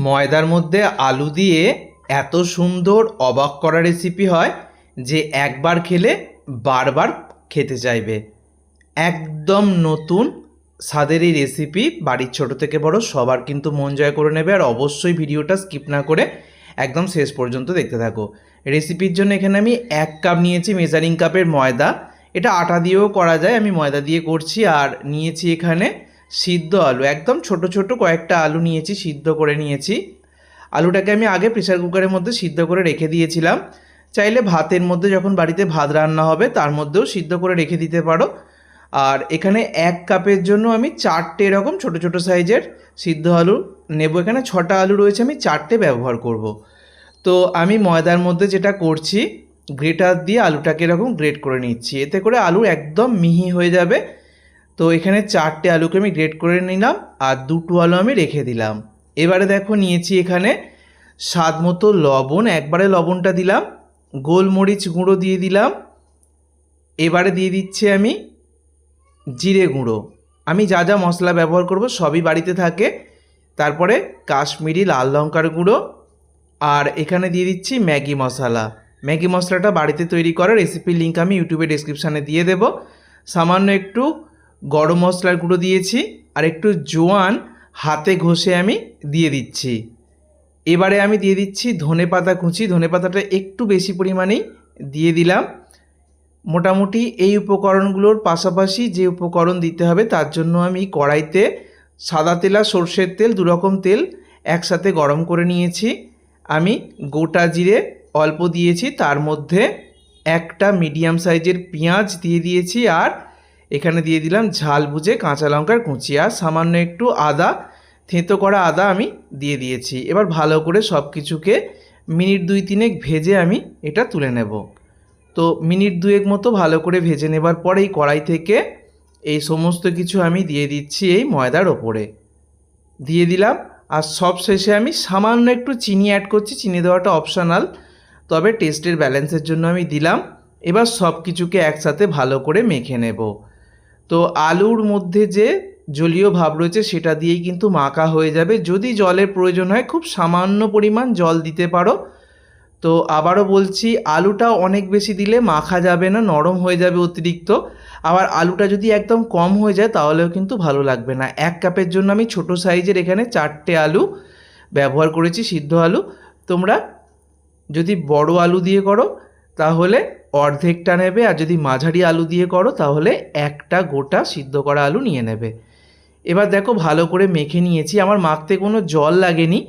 ময়দার মধ্যে আলু দিয়ে এত সুন্দর অবাক করা রেসিপি হয় যে একবার খেলে বারবার খেতে চাইবে। একদম নতুন স্বাদের এই রেসিপি বাড়ির ছোট থেকে বড় সবার কিন্তু মন জয় করে নেবে। আর অবশ্যই ভিডিওটা স্কিপ না করে একদম শেষ পর্যন্ত দেখতে থাকো। রেসিপির জন্য এখানে আমি 1 কাপ নিয়েছি মেজারিং কাপের ময়দা। এটা আটা দিয়েও করা যায়, আমি ময়দা দিয়ে করছি। আর নিয়েছি এখানে সিদ্ধ আলু, একদম ছোট ছোট কয়েকটা আলু নিয়েছি, সিদ্ধ করে নিয়েছি। আলুটাকে আমি আগে প্রেসার কুকারের মধ্যে সিদ্ধ করে রেখে দিয়েছিলাম। চাইলে ভাতের মধ্যে যখন বাড়িতে ভাত রান্না হবে তার মধ্যেও সিদ্ধ করে রেখে দিতে পারো। আর এখানে 1 কাপের জন্য আমি 4টে এরকম ছোট ছোট সাইজের সিদ্ধ আলু নেব। এখানে 6টা আলু রয়েছে, আমি 4টে ব্যবহার করব। তো আমি ময়দার মধ্যে যেটা করছি, গ্রেটার দিয়ে আলুটাকে এরকম গ্রেট করে নিচ্ছি, এতে করে আলু একদম মিহি হয়ে যাবে। তো এখানে 4টে আলুকে আমি গ্রেট করে নিলাম আর 2টো আলু আমি রেখে দিলাম। এবারে দেখো নিয়েছি এখানে স্বাদ মতো লবণ, একবারে লবণটা দিলাম। গোলমরিচ গুঁড়ো দিয়ে দিলাম। এবারে দিয়ে দিচ্ছি আমি জিরে গুঁড়ো। আমি যা যা মশলা ব্যবহার করব সবই বাড়িতে থাকে। তারপরে কাশ্মীরি লাল লঙ্কার গুঁড়ো, আর এখানে দিয়ে দিচ্ছি ম্যাগি মশলা। ম্যাগি মশলাটা বাড়িতে তৈরি করা রেসিপির লিঙ্ক আমি ইউটিউবে ডেসক্রিপশানে দিয়ে দেব। সামান্য একটু গরম মশলার গুঁড়ো দিয়েছি, আর একটু জোয়ান হাতে ঘষে আমি দিয়ে দিচ্ছি। এবারে আমি দিয়ে দিচ্ছি ধনেপাতা কুচি। ধনেপাতাটা একটু বেশি পরিমাণেই দিয়ে দিলাম। মোটামুটি এই উপকরণগুলোর পাশাপাশি যে উপকরণ দিতে হবে তার জন্য আমি কড়াইতে সাদা তেল আর সর্ষের তেল, 2 রকম তেল একসাথে গরম করে নিয়েছি। আমি গোটা জিরে অল্প দিয়েছি, তার মধ্যে একটা মিডিয়াম সাইজের পেঁয়াজ দিয়ে দিয়েছি, আর এখানে দিয়ে দিলাম ঝাল বুঝে কাঁচা লঙ্কার কুচি, আর সামান্য একটু আদা, থেঁতো করা আদা আমি দিয়ে দিয়েছি। এবার ভালো করে সব কিছুকে মিনিট 2-3 ভেজে আমি এটা তুলে নেব। তো মিনিট 2 মতো ভালো করে ভেজে নেবার পরে এই কড়াই থেকে এই সমস্ত কিছু আমি দিয়ে দিচ্ছি এই ময়দার ওপরে দিয়ে দিলাম। আর সব শেষে আমি সামান্য একটু চিনি অ্যাড করছি। চিনি দেওয়াটা অপশনাল, তবে টেস্টের ব্যালেন্সের জন্য আমি দিলাম। এবার সব কিছুকে একসাথে ভালো করে মেখে নেব। তো আলুর মধ্যে যে জলীয় ভাব রয়েছে সেটা দিয়েই কিন্তু মাখা হয়ে যাবে। যদি জলের প্রয়োজন হয় খুব সামান্য পরিমাণ জল দিতে পারো। তো আবারও বলছি, আলুটা অনেক বেশি দিলে মাখা যাবে না, নরম হয়ে যাবে অতিরিক্ত। আবার আলুটা যদি একদম কম হয়ে যায় তাহলেও কিন্তু ভালো লাগবে না। 1 কাপের জন্য আমি ছোট সাইজের এখানে 4টে আলু ব্যবহার করেছি, সিদ্ধ আলু। তোমরা যদি বড় আলু দিয়ে করো তাহলে অর্ধেকটা নেবে, আর যদি মাঝারি আলু দিয়ে করো তাহলে একটা গোটা সিদ্ধ করা আলু নিয়ে নেবে। এবার দেখো ভালো করে মেখে নিয়েছি, আমার মাখতে কোনো জল লাগেনি।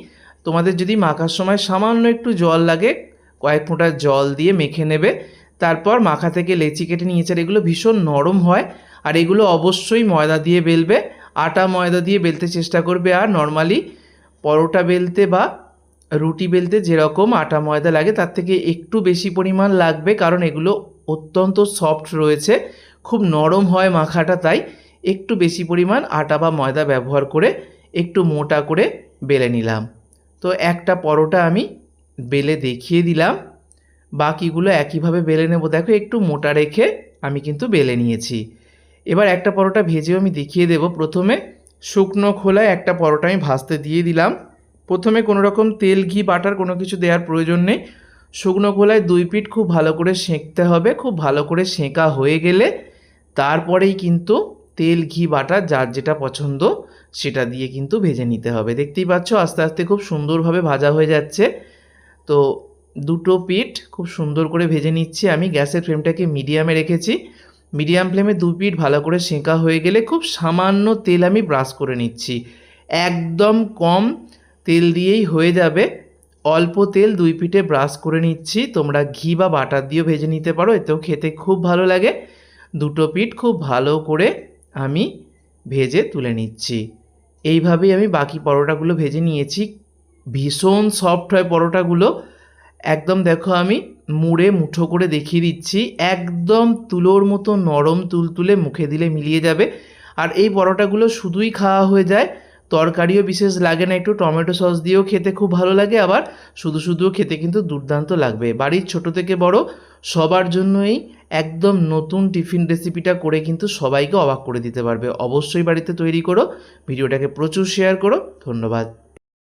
তোমাদের যদি মাখার সময় সামান্য একটু জল লাগে, কয়েক ফোঁটা জল দিয়ে মেখে নেবে। তারপর মাখা থেকে লেচি কেটে নিয়েছে। আর এগুলো ভীষণ নরম হয়, আর এগুলো অবশ্যই ময়দা দিয়ে বেলবে। আটা ময়দা দিয়ে বেলতে চেষ্টা করবে। আর নর্মালি পরোটা বেলতে বা রুটি বেলতে যেরকম আটা ময়দা লাগে তার থেকে একটু বেশি পরিমাণ লাগবে, কারণ এগুলো অত্যন্ত সফট রয়েছে, খুব নরম হয় মাখাটা। তাই একটু বেশি পরিমাণ আটা বা ময়দা ব্যবহার করে একটু মোটা করে বেলে নিলাম। তো একটা পরোটা আমি বেলে দেখিয়ে দিলাম, বাকিগুলো একইভাবে বেলে নেব। দেখো একটু মোটা রেখে আমি কিন্তু বেলে নিয়েছি। এবার একটা পরোটা ভেজেও আমি দেখিয়ে দেব। প্রথমে শুকনো খোলায় একটা পরোটা আমি ভাজতে দিয়ে দিলাম। প্রথমে কোনো রকম তেল ঘি বাটার কোনো কিছু দেওয়ার প্রয়োজন নেই। শুকনো খোলায় 2 পিঠ খুব ভালো করে সেঁকতে হবে। খুব ভালো করে সেঁকা হয়ে গেলে তারপরেই কিন্তু তেল ঘি বাটার যার যেটা পছন্দ সেটা দিয়ে কিন্তু ভেজে নিতে হবে। দেখতেই পাচ্ছ আস্তে আস্তে খুব সুন্দরভাবে ভাজা হয়ে যাচ্ছে। তো 2টো পিঠ খুব সুন্দর করে ভেজে নিচ্ছি আমি। গ্যাসের ফ্লেমটাকে মিডিয়ামে রেখেছি। মিডিয়াম ফ্লেমে 2 পিঠ ভালো করে সেঁকা হয়ে গেলে খুব সামান্য তেল আমি ব্রাশ করে নিচ্ছি। একদম কম তেল দিয়েই হয়ে যাবে। অল্প তেল 2 পিঠে ব্রাশ করে নিচ্ছি। তোমরা ঘি বা বাটার দিয়েও ভেজে নিতে পারো, এতেও খেতে খুব ভালো লাগে। 2টো পিঠ খুব ভালো করে আমি ভেজে তুলে নিচ্ছি। এইভাবেই আমি বাকি পরোটাগুলো ভেজে নিয়েছি। ভীষণ সফট হয় পরোটাগুলো, একদম দেখো আমি মুড়ে মুঠো করে দেখিয়ে দিচ্ছি, একদম তুলোর মতো নরম তুলতুলে, মুখে দিলে মিলিয়ে যাবে। আর এই পরোটাগুলো শুধুই খাওয়া হয়ে যায়, তরকারিও বিশেষ লাগে না। একটু টমেটো সস দিয়েও খেতে খুব ভালো লাগে, আবার শুধু শুধুও খেতে কিন্তু দুর্দান্ত লাগবে। বাড়ির ছোট থেকে বড় সবার জন্যই একদম নতুন টিফিন রেসিপিটা করে কিন্তু সবাইকে অবাক করে দিতে পারবে। অবশ্যই বাড়িতে তৈরি করো, ভিডিওটাকে প্রচুর শেয়ার করো। ধন্যবাদ।